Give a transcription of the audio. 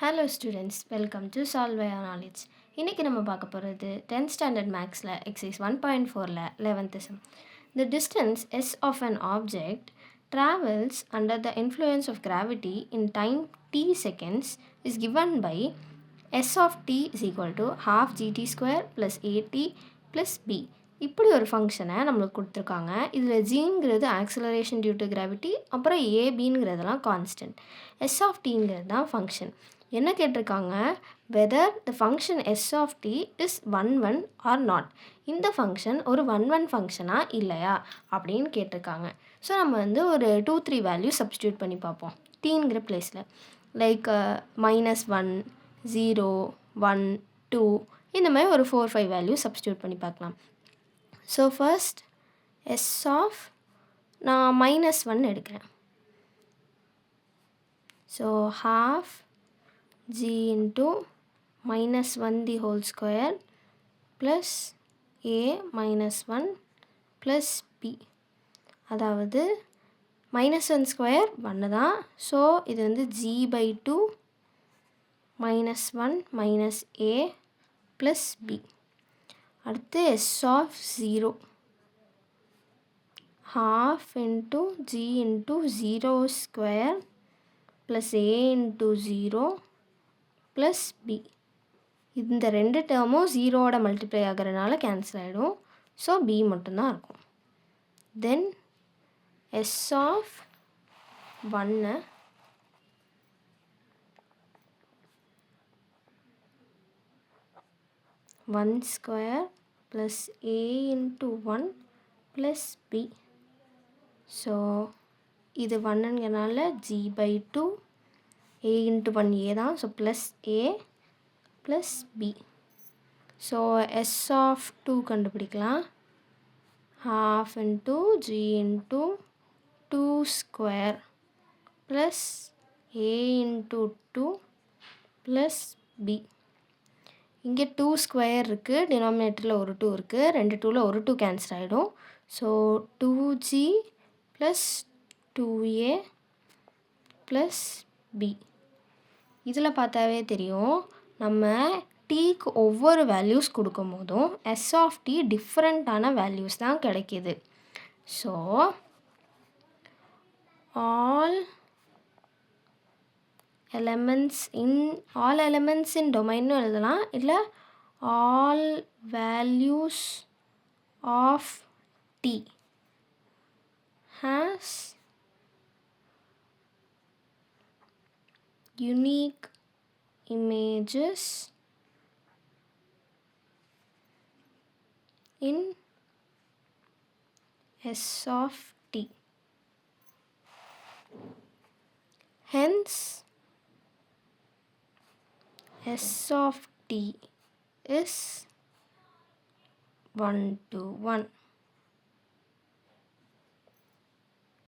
Hello students, welcome to solve by knowledge. இன்றைக்கி நம்ம பார்க்க போகிறது 10th ஸ்டாண்டர்ட் மேக்ஸில் எக்ஸைஸ் 1.4ல் 11th sum. The distance s of an object travels under the influence of gravity in time t seconds is given by s of t is equal to half gt square plus at plus b. இப்படி ஒரு ஃபங்க்ஷனை நம்மளுக்கு கொடுத்துருக்காங்க. இதில் ஜிங்கிறது acceleration due to gravity, அப்புறம் ஏபிங்கிறதெல்லாம் constant, s of டிங்கிறது தான் ஃபங்க்ஷன். என்ன கேட்டிருக்காங்க, whether the function s of t is 1 or not. இந்த ஃபங்க்ஷன் ஒரு 1 ஃபங்க்ஷனா இல்லையா அப்படின்னு கேட்டிருக்காங்க. ஸோ நம்ம ஒரு 2-3 வேல்யூ சப்ஸ்டியூட் பண்ணி பார்ப்போம் டீங்கிற பிளேஸில். லைக் -1, 0, 1, 2 இந்த மாதிரி ஒரு 4-5 வேல்யூ சப்ஸ்டியூட் பண்ணி பார்க்கலாம். ஸோ ஃபர்ஸ்ட் எஸ் ஆஃப் நான் -1 எடுக்கிறேன். So half g into -1 the whole square plus a -1 plus b. அதாவது -1 ஸ்கொயர் 1 தான். ஸோ இது g/2 -1 minus a plus b. அடுத்து s of 0 half into g into 0 square plus a into 0 plus b. இந்த ரெண்டு டேர்மும் ஜீரோவோட multiply ஆகிறதுனால cancel ஆகிடும். So b மட்டும்தான் இருக்கும். தென் s of 1 1 square plus a into 1 plus b. So இது 1ங்கிறனால g/2 a into 1 a தான். So plus a plus b. So s of 2 கண்டுபிடிக்கலாம். half into g into 2 square plus a into 2 plus b. இங்கே 2 square இருக்குது, டினாமினேட்டரில் ஒரு 2 இருக்குது, ரெண்டு 2ல் ஒரு 2 கேன்சல் ஆகிடும். So 2g plus 2a plus b. இதில் பார்த்தாவே தெரியும், நம்ம டீக்கு ஒவ்வொரு வேல்யூஸ் கொடுக்கும் போதும் எஸ் ஆஃப் டி டிஃப்ரெண்ட்டான வேல்யூஸ் தான் கிடைக்கிது. So all elements in domain எழுதலாம், இல்லை all values of t has unique images in s of t. Hence s of t is 1 to 1.